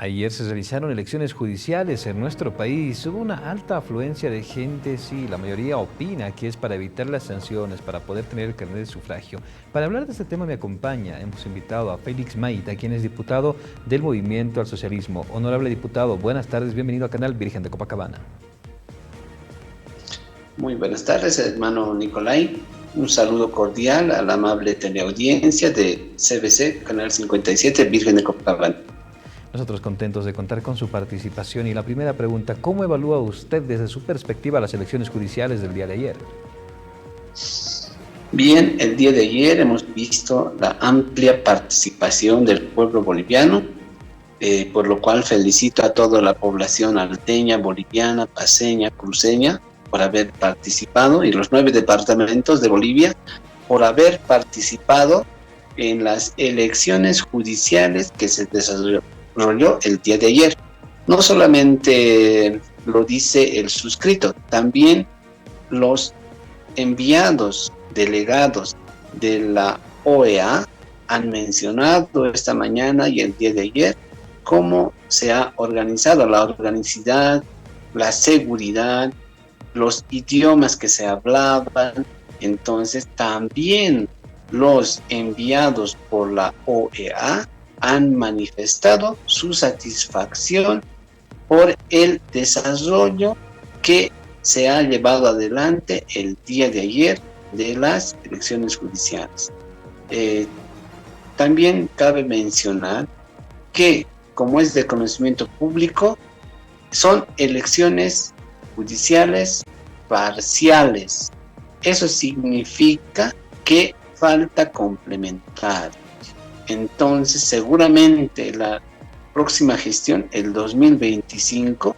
Ayer se realizaron elecciones judiciales en nuestro país. Hubo una alta afluencia de gente, sí, la mayoría opina que es para evitar las sanciones, para poder tener el carnet de sufragio. Para hablar de este tema me acompaña, hemos invitado a Félix Maita, quien es diputado del Movimiento al Socialismo. Honorable diputado, buenas tardes, bienvenido al canal Virgen de Copacabana. Muy buenas tardes, hermano Nicolai. Un saludo cordial a la amable teleaudiencia de CBC, Canal 57, Virgen de Copacabana. Nosotros contentos de contar con su participación y la primera pregunta, ¿cómo evalúa usted desde su perspectiva las elecciones judiciales del día de ayer? Bien, el día de ayer hemos visto la amplia participación del pueblo boliviano, por lo cual felicito a toda la población alteña, boliviana, paceña, cruceña por haber participado y los 9 departamentos de Bolivia por haber participado en las elecciones judiciales que se desarrolló el día de ayer. No solamente lo dice el suscrito, también los enviados, delegados de la OEA han mencionado esta mañana y el día de ayer cómo se ha organizado la organicidad, la seguridad, los idiomas que se hablaban. Entonces también los enviados por la OEA han manifestado su satisfacción por el desarrollo que se ha llevado adelante el día de ayer de las elecciones judiciales. También cabe mencionar que, como es de conocimiento público, son elecciones judiciales parciales. Eso significa que falta complementar. Entonces, seguramente la próxima gestión, el 2025,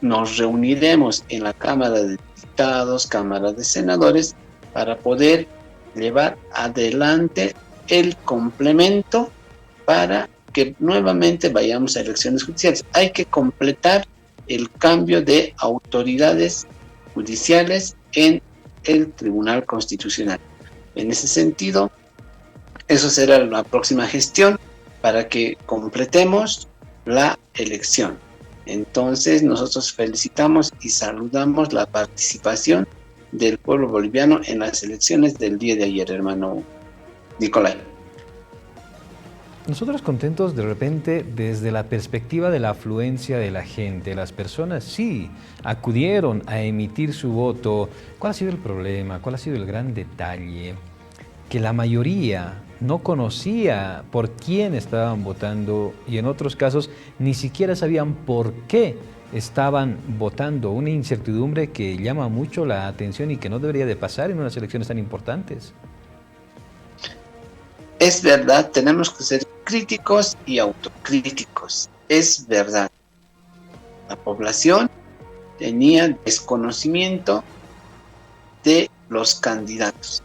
nos reuniremos en la Cámara de Diputados, Cámara de Senadores, para poder llevar adelante el complemento para que nuevamente vayamos a elecciones judiciales. Hay que completar el cambio de autoridades judiciales en el Tribunal Constitucional. En ese sentido, eso será la próxima gestión para que completemos la elección. Entonces, nosotros felicitamos y saludamos la participación del pueblo boliviano en las elecciones del día de ayer, hermano Nicolai. Nosotros contentos de repente desde la perspectiva de la afluencia de la gente. Las personas sí acudieron a emitir su voto. ¿Cuál ha sido el problema? ¿Cuál ha sido el gran detalle? Que la mayoría no conocía por quién estaban votando y en otros casos ni siquiera sabían por qué estaban votando. Una incertidumbre que llama mucho la atención y que no debería de pasar en unas elecciones tan importantes. Es verdad, tenemos que ser críticos y autocríticos. Es verdad. La población tenía desconocimiento de los candidatos.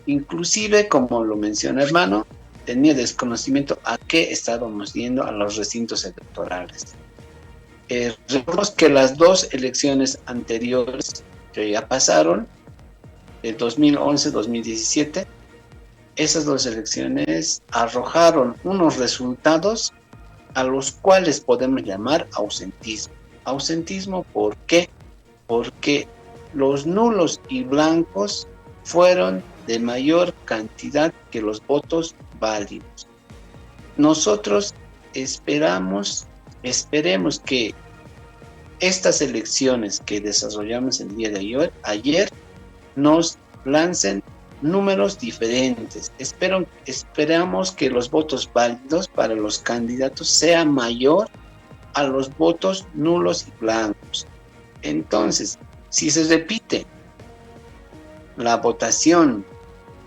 Inclusive, como lo menciona hermano, tenía desconocimiento a qué estábamos yendo a los recintos electorales. Recordemos que las dos elecciones anteriores que ya pasaron, el 2011-2017, esas dos elecciones arrojaron unos resultados a los cuales podemos llamar ausentismo. Ausentismo, ¿por qué? Porque los nulos y blancos fueron de mayor cantidad que los votos válidos. Nosotros esperemos que estas elecciones que desarrollamos el día de ayer nos lancen números diferentes. Esperamos que los votos válidos para los candidatos sea mayor a los votos nulos y blancos. Entonces, si se repite la votación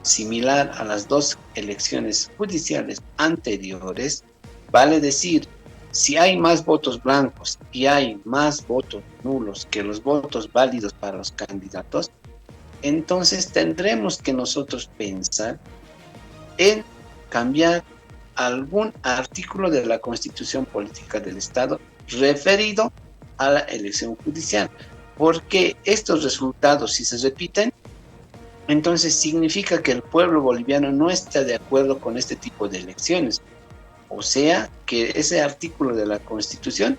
similar a las dos elecciones judiciales anteriores, vale decir, si hay más votos blancos y hay más votos nulos que los votos válidos para los candidatos, entonces tendremos que nosotros pensar en cambiar algún artículo de la Constitución Política del Estado referido a la elección judicial, porque estos resultados, si se repiten, entonces significa que el pueblo boliviano no está de acuerdo con este tipo de elecciones. O sea que ese artículo de la Constitución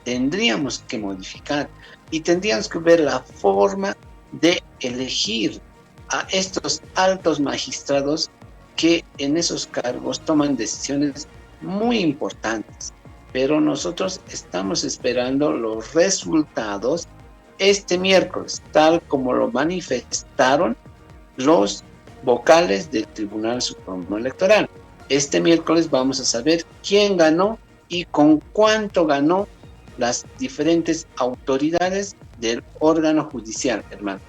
tendríamos que modificar y tendríamos que ver la forma de elegir a estos altos magistrados que en esos cargos toman decisiones muy importantes. Pero nosotros estamos esperando los resultados este miércoles, tal como lo manifestaron los vocales del Tribunal Supremo Electoral. Este miércoles vamos a saber quién ganó y con cuánto ganó las diferentes autoridades del órgano judicial, hermano.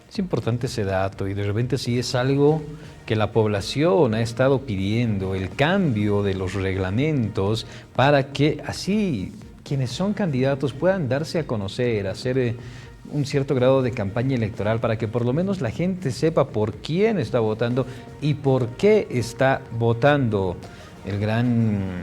Es importante ese dato y de repente sí es algo que la población ha estado pidiendo, el cambio de los reglamentos para que así quienes son candidatos puedan darse a conocer, hacer un cierto grado de campaña electoral para que por lo menos la gente sepa por quién está votando y por qué está votando. El gran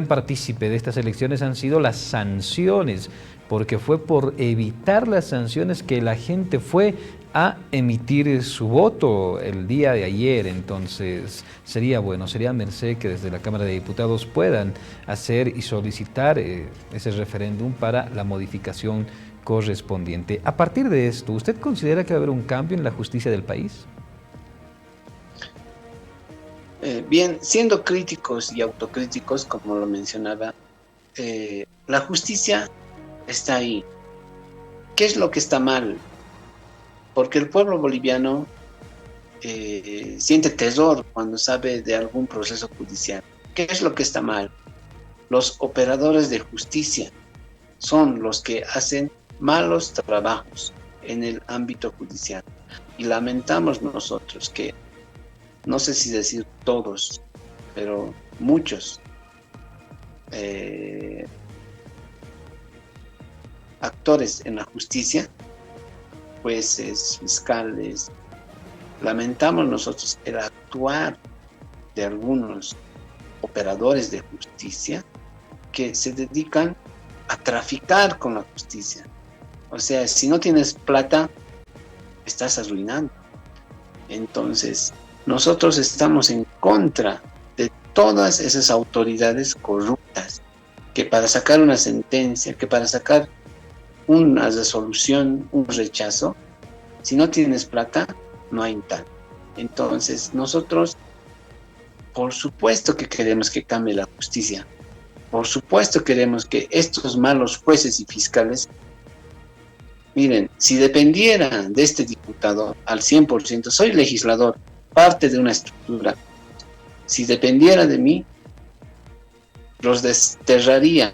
partícipe de estas elecciones han sido las sanciones, porque fue por evitar las sanciones que la gente fue a emitir su voto el día de ayer. Entonces sería bueno, sería merced que desde la Cámara de Diputados puedan hacer y solicitar ese referéndum para la modificación correspondiente. A partir de esto, ¿usted considera que va a haber un cambio en la justicia del país? Bien, siendo críticos y autocríticos, como lo mencionaba, la justicia está ahí. ¿Qué es lo que está mal? Porque el pueblo boliviano siente terror cuando sabe de algún proceso judicial. ¿Qué es lo que está mal? Los operadores de justicia son los que hacen malos trabajos en el ámbito judicial. Y lamentamos nosotros que, no sé si decir todos, pero muchos actores en la justicia, jueces, fiscales, lamentamos nosotros el actuar de algunos operadores de justicia que se dedican a traficar con la justicia. O sea, si no tienes plata, estás arruinando. Entonces, nosotros estamos en contra de todas esas autoridades corruptas que para sacar una sentencia, que para sacar una resolución, un rechazo, si no tienes plata, no hay tal. Entonces, nosotros, por supuesto que queremos que cambie la justicia. Por supuesto queremos que estos malos jueces y fiscales, miren, si dependieran de este diputado al 100%, soy legislador, parte de una estructura, si dependiera de mí, los desterraría.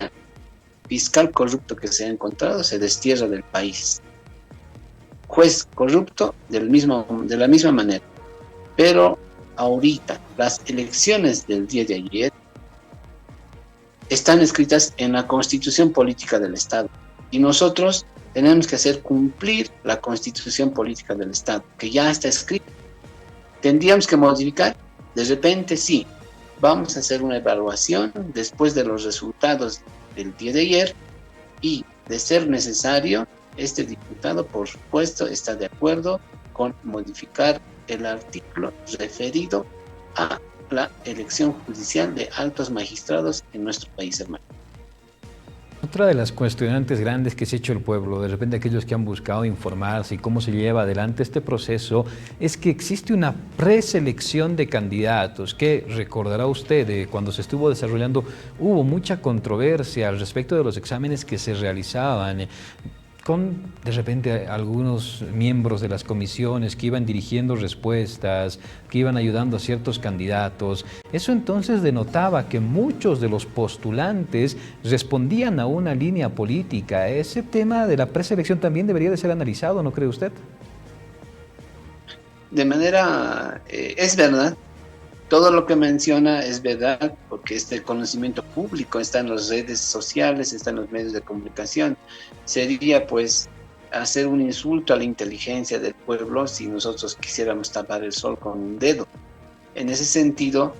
Fiscal corrupto que se ha encontrado se destierra del país. Juez corrupto de la misma manera. Pero ahorita, las elecciones del día de ayer están escritas en la Constitución Política del Estado. Y nosotros tenemos que hacer cumplir la Constitución Política del Estado, que ya está escrita. ¿Tendríamos que modificar? De repente sí. Vamos a hacer una evaluación después de los resultados del día de ayer y, de ser necesario, este diputado, por supuesto, está de acuerdo con modificar el artículo referido a la elección judicial de altos magistrados en nuestro país, hermano. Otra de las cuestionantes grandes que se ha hecho el pueblo, de repente aquellos que han buscado informarse y cómo se lleva adelante este proceso, es que existe una preselección de candidatos que, recordará usted, cuando se estuvo desarrollando, hubo mucha controversia al respecto de los exámenes que se realizaban, con de repente algunos miembros de las comisiones que iban dirigiendo respuestas, que iban ayudando a ciertos candidatos. Eso entonces denotaba que muchos de los postulantes respondían a una línea política. Ese tema de la preselección también debería de ser analizado, ¿no cree usted? De manera, es verdad, todo lo que menciona es verdad, porque este conocimiento público está en las redes sociales, está en los medios de comunicación. Sería pues hacer un insulto a la inteligencia del pueblo si nosotros quisiéramos tapar el sol con un dedo. En ese sentido,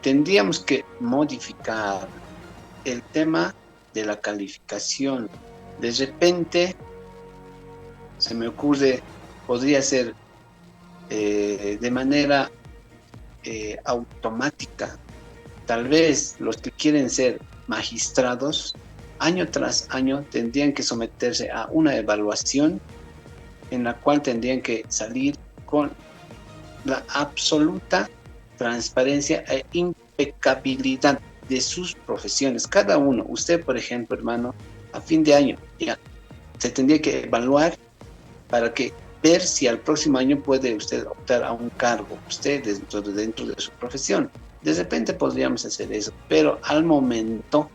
tendríamos que modificar el tema de la calificación. De repente, se me ocurre, podría ser de manera automática. Tal vez los que quieren ser magistrados, año tras año tendrían que someterse a una evaluación en la cual tendrían que salir con la absoluta transparencia e impecabilidad de sus profesiones. Cada uno, usted por ejemplo, hermano, a fin de año ya se tendría que evaluar para que ver si al próximo año puede usted optar a un cargo, usted dentro de su profesión. De repente podríamos hacer eso, pero al momento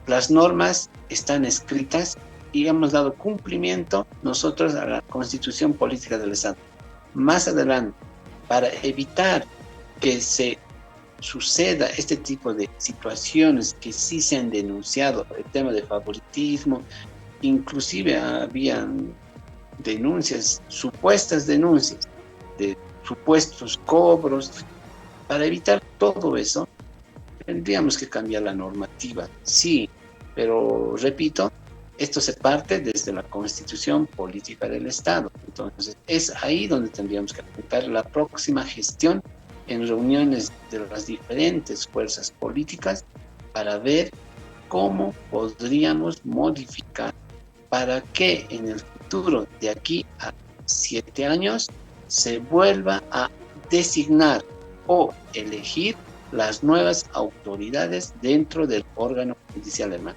las normas están escritas y hemos dado cumplimiento nosotros a la Constitución Política del Estado. Más adelante, para evitar que se suceda este tipo de situaciones que sí se han denunciado, el tema de favoritismo, inclusive habían denuncias, supuestas denuncias de supuestos cobros. Para evitar todo eso, tendríamos que cambiar la normativa, sí, pero repito, esto se parte desde la Constitución Política del Estado. Entonces, es ahí donde tendríamos que apuntar la próxima gestión en reuniones de las diferentes fuerzas políticas para ver cómo podríamos modificar para que en el futuro, de aquí a 7 años, se vuelva a designar o elegir las nuevas autoridades dentro del órgano judicial, hermano.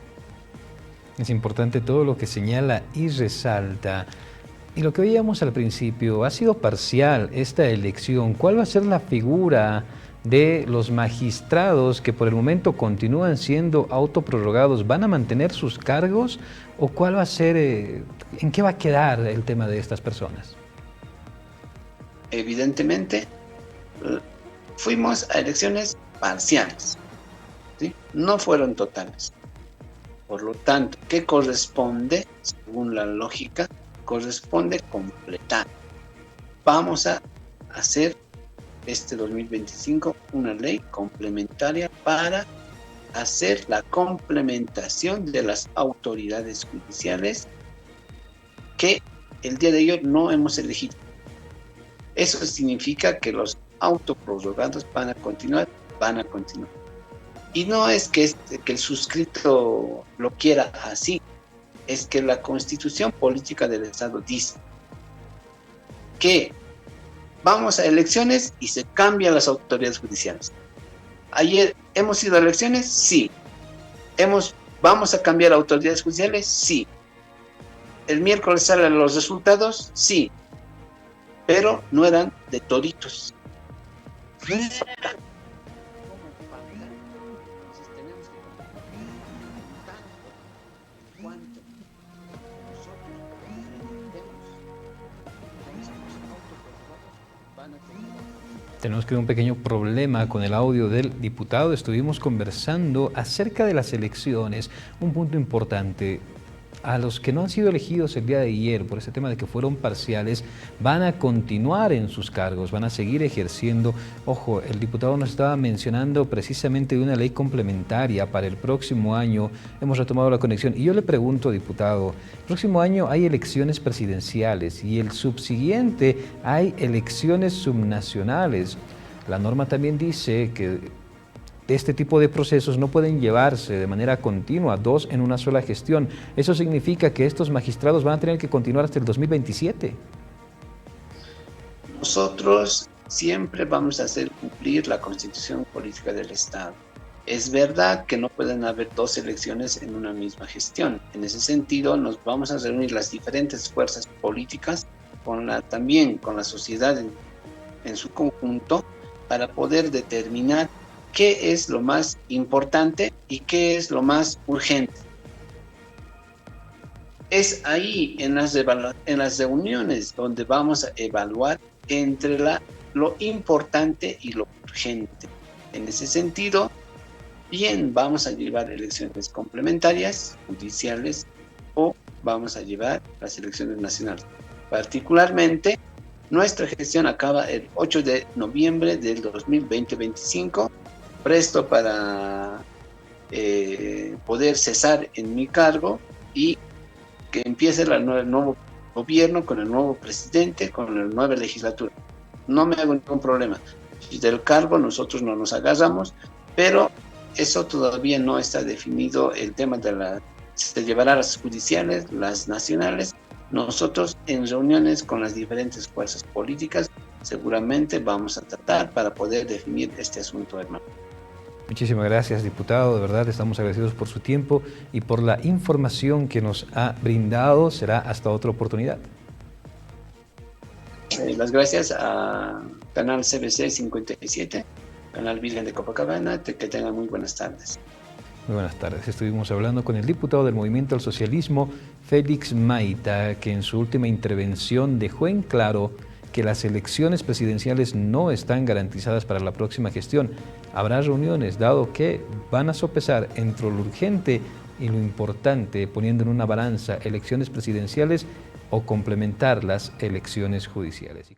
Es importante todo lo que señala y resalta. Y lo que veíamos al principio, ha sido parcial esta elección. ¿Cuál va a ser la figura de los magistrados que por el momento continúan siendo autoprorrogados? ¿Van a mantener sus cargos o cuál va a ser, en qué va a quedar el tema de estas personas? Evidentemente, fuimos a elecciones parciales, ¿sí? No fueron totales. Por lo tanto, ¿qué corresponde? Según la lógica, corresponde completar. Vamos a hacer este 2025 una ley complementaria para hacer la complementación de las autoridades judiciales que el día de hoy no hemos elegido. Eso significa que los autoprorrogados van a continuar. Y no es que el suscrito lo quiera así, es que la Constitución Política del Estado dice que vamos a elecciones y se cambian las autoridades judiciales. Ayer hemos ido a elecciones, sí. ¿Vamos a cambiar autoridades judiciales? Sí. El miércoles salen los resultados, sí. Pero no eran de toditos. Tenemos que ver un pequeño problema con el audio del diputado. Estuvimos conversando acerca de las elecciones. Un punto importante. A los que no han sido elegidos el día de ayer por ese tema de que fueron parciales, van a continuar en sus cargos, van a seguir ejerciendo. Ojo, el diputado nos estaba mencionando precisamente de una ley complementaria para el próximo año. Hemos retomado la conexión y yo le pregunto, diputado, el próximo año hay elecciones presidenciales y el subsiguiente hay elecciones subnacionales. La norma también dice que este tipo de procesos no pueden llevarse de manera continua, 2 en una sola gestión. Eso significa que estos magistrados van a tener que continuar hasta el 2027. Nosotros siempre vamos a hacer cumplir la Constitución Política del Estado. Es verdad que no pueden haber 2 elecciones en una misma gestión. En ese sentido, nos vamos a reunir las diferentes fuerzas políticas también con la sociedad en su conjunto para poder determinar qué es lo más importante y qué es lo más urgente. Es ahí en las reuniones donde vamos a evaluar entre lo importante y lo urgente. En ese sentido, bien vamos a llevar elecciones complementarias, judiciales, o vamos a llevar las elecciones nacionales. Particularmente, nuestra gestión acaba el 8 de noviembre del 2025, presto para poder cesar en mi cargo y que empiece el nuevo gobierno con el nuevo presidente, con la nueva legislatura. No me hago ningún problema. y del cargo, nosotros no nos agarramos, pero eso todavía no está definido el tema se llevará a las judiciales, las nacionales. Nosotros en reuniones con las diferentes fuerzas políticas seguramente vamos a tratar para poder definir este asunto, hermano. Muchísimas gracias, diputado. De verdad, estamos agradecidos por su tiempo y por la información que nos ha brindado. Será hasta otra oportunidad. Las gracias a Canal CBC 57, Canal Virgen de Copacabana. Que tengan muy buenas tardes. Muy buenas tardes. Estuvimos hablando con el diputado del Movimiento al Socialismo, Félix Maita, que en su última intervención dejó en claro que las elecciones presidenciales no están garantizadas para la próxima gestión. Habrá reuniones, dado que van a sopesar entre lo urgente y lo importante, poniendo en una balanza elecciones presidenciales o complementar las elecciones judiciales.